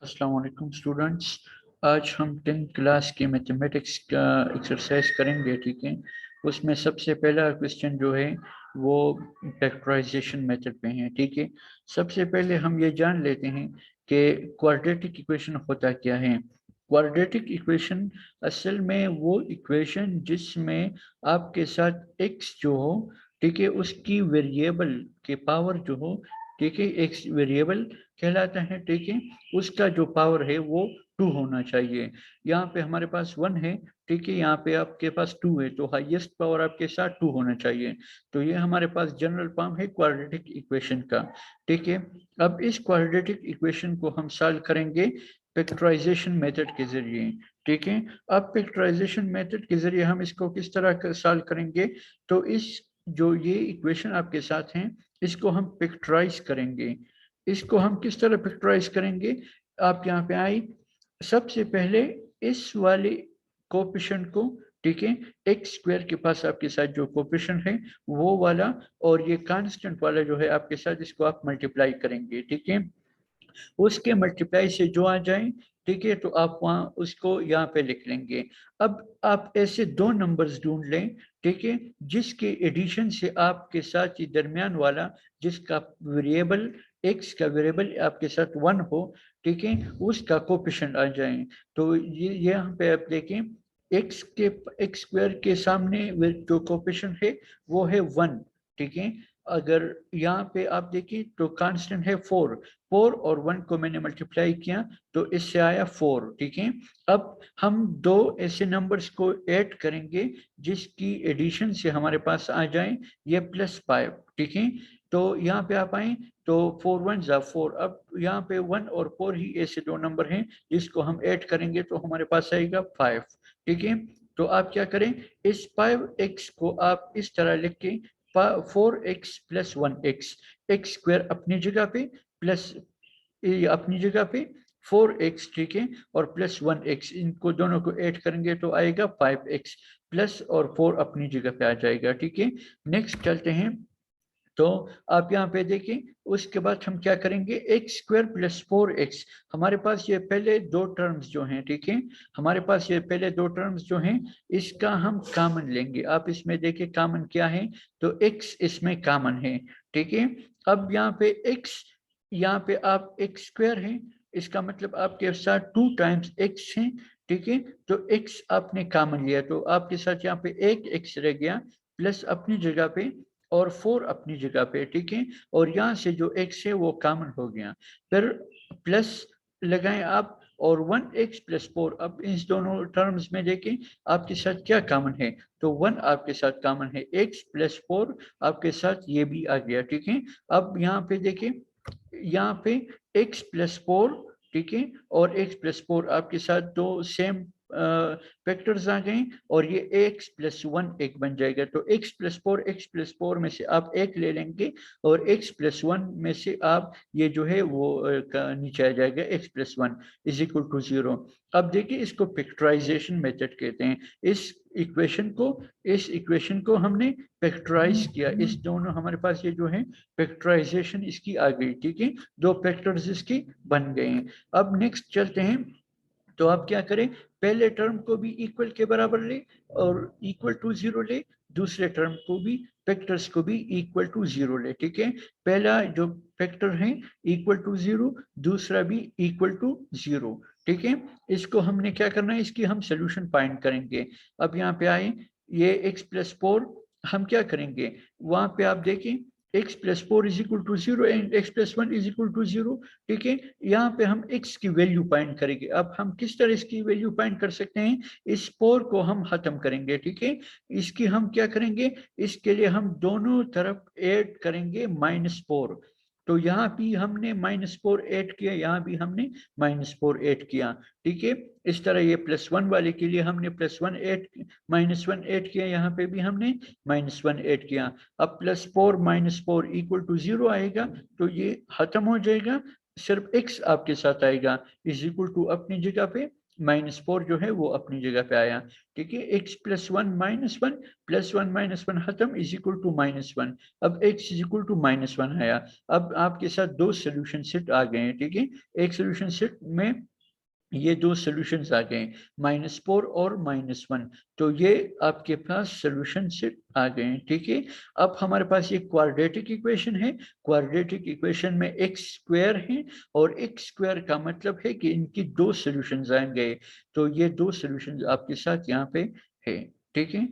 अस्सलाम वालेकुम स्टूडेंट्स। आज हम 10th क्लास के मैथमेटिक्स का एक्सरसाइज करेंगे, ठीक है। उसमें सबसे पहला क्वेश्चन जो है वो फैक्टराइजेशन मेथड पे है, ठीक है। सबसे पहले हम ये जान लेते हैं कि क्वाड्रेटिक इक्वेशन होता क्या है। क्वाड्रेटिक इक्वेशन असल में वो इक्वेशन जिसमें आपके साथ x जो हो, ठीक है, उसकी वेरिएबल के पावर जो हो, ठीक है, x वेरिएबल कहलाता है, ठीक है। उसका जो पावर है वो 2 होना चाहिए। यहाँ पे हमारे पास 1 है, ठीक है, यहाँ पे आपके पास 2 है, तो हाईएस्ट पावर आपके साथ 2 होना चाहिए। तो ये हमारे पास जनरल फॉर्म है क्वाड्रेटिक इक्वेशन का, ठीक है। अब इस क्वाड्रेटिक इक्वेशन को हम सॉल्व करेंगे फैक्टराइजेशन मेथड के जरिए, ठीक है। अब फैक्टराइजेशन मेथड के जरिए हम इसको किस तरह सॉल्व करेंगे, तो इस जो ये इक्वेशन आपके साथ हैं इसको हम फैक्टराइज करेंगे। इसको हम किस तरह फैक्टराइज करेंगे, आप यहाँ पे आए। सबसे पहले इस वाले कोएफिशिएंट को, ठीक है, एक्स स्क्वायर के पास आपके साथ जो कोएफिशिएंट है वो वाला, और ये कांस्टेंट वाला जो है आपके साथ, इसको आप मल्टीप्लाई करेंगे, ठीक है। उसके मल्टीप्लाई से जो आ जाए, ठीक है, तो आप वहां उसको यहाँ पे लिख लेंगे। अब आप ऐसे दो नंबर्स ढूंढ लें, ठीक है, जिसके एडिशन से आपके साथ ये दरमियान वाला, जिसका वेरिएबल एक्स का वेरिएबल आपके साथ 1 हो, ठीक है, उसका कोएफिशिएंट आ जाए। तो ये यहाँ पे आप देखें, एक्स के एक्स स्क्वायर के सामने जो कोएफिशिएंट है वो है 1, ठीक है। अगर यहाँ पे आप देखिए तो कांस्टेंट है 4, 4 और 1 को मैंने मल्टीप्लाई किया तो इससे आया 4, ठीक है। अब हम दो ऐसे नंबर्स को ऐड करेंगे जिसकी एडिशन से हमारे पास आ जाए ये +5, ठीक है। तो यहाँ पे आप आए तो 4 1 जा 4। अब यहाँ पे 1 और 4 ही ऐसे दो नंबर हैं जिसको हम ऐड करेंगे तो हमारे पास आएगा 5, ठीक है। तो आप क्या करें, इस 5x को आप इस तरह लिख के 4x + 1x, एक्स स्क्वायर अपनी जगह पे प्लस अपनी जगह पे 4x, ठीक है, और +1x, इनको दोनों को ऐड करेंगे तो आएगा 5x, प्लस और 4 अपनी जगह पे आ जाएगा, ठीक है। नेक्स्ट चलते हैं। तो आप यहाँ पे देखिए, उसके बाद हम क्या करेंगे, एक्स स्क्वायर + 4x, हमारे पास ये पहले दो टर्म्स जो हैं, ठीक है, हमारे पास ये पहले दो टर्म्स जो हैं इसका हम कॉमन लेंगे। आप इसमें देखिए कॉमन क्या है, तो x इसमें कॉमन है, ठीक है। अब यहाँ पे x, यहाँ पे आप एक्स स्क्वायर है, इसका मतलब आपके साथ 2 टाइम्स x है, ठीक है। तो x आपने कॉमन लिया तो आपके साथ यहाँ पे एक x रह गया, प्लस अपनी जगह पे और 4 अपनी जगह पे, ठीक है। और यहाँ से जो x है वो कॉमन हो गया, फिर प्लस लगाएं आप, और 1x + 4। अब इन दोनों टर्म्स में देखें आपके साथ क्या कॉमन है, तो 1 आपके साथ कॉमन है, x + 4 आपके साथ ये भी आ गया, ठीक है। अब यहाँ पे देखें, यहाँ पे x + 4, ठीक है, और x + 4 आपके साथ दो सेम फैक्टर्स आ गए, और ये x + 1 एक बन जाएगा। तो x + 4 में से आप एक ले लेंगे, और x + 1 में से आप ये जो है वो नीचे आ जाएगा, x + 1 = 0। अब देखिए इसको फैक्टराइजेशन मेथड कहते हैं। इस इक्वेशन को हमने फैक्टराइज किया, इस दोनों हमारे पास ये जो है फैक्टराइजेशन इसकी आ गई, ठीक है, दो फैक्टर्स इसकी बन गए हैं। अब नेक्स्ट चलते हैं। तो आप क्या करें, पहले टर्म को भी इक्वल के बराबर ले और इक्वल टू 0 ले, दूसरे टर्म को भी, फैक्टर्स को भी इक्वल टू 0 ले, ठीक है। पहला जो फैक्टर है इक्वल टू 0, दूसरा भी इक्वल टू 0, ठीक है। इसको हमने क्या करना है, इसकी हम सोल्यूशन फाइंड करेंगे। अब यहाँ पे आए, ये x + 4 हम क्या करेंगे, वहां पे आप देखें x + 4 = 0 एंड x + 1 = 0, ठीक है। यहाँ पे हम x की वैल्यू फाइंड करेंगे। अब हम किस तरह इसकी वैल्यू फाइंड कर सकते हैं, इस 4 को हम खत्म करेंगे, ठीक है। इसकी हम क्या करेंगे, इसके लिए हम दोनों तरफ ऐड करेंगे -4। तो यहाँ भी हमने -4 ऐड किया, यहाँ भी हमने -4 ऐड किया, ठीक है। इस तरह ये +1 वाले के लिए हमने +1 ऐड, -1 ऐड किया, यहाँ पे भी हमने -1 ऐड किया। अब +4 -4 = 0 आएगा, तो ये खत्म हो जाएगा, सिर्फ x आपके साथ आएगा, = अपनी जगह पे -4 जो है वो अपनी जगह पे आया, ठीक है। x + 1 - 1 + 1 - 1 खत्म इज इक्वल टू -1। अब x इज इक्वल टू -1 आया। अब आपके साथ दो सोल्यूशन सेट आ गए हैं, ठीक है। एक सोल्यूशन सेट में ये दो सॉल्यूशंस आ गए, -4 और -1। तो ये आपके पास सॉल्यूशन सेट आ गए हैं, ठीक है। अब हमारे पास ये क्वाड्रेटिक इक्वेशन है। क्वाड्रेटिक इक्वेशन में एक्स स्क्वायर है, और एक्स स्क्वायर का मतलब है कि इनकी दो सॉल्यूशंस आएंगे। तो ये दो सॉल्यूशंस आपके साथ यहाँ पे है, ठीक है।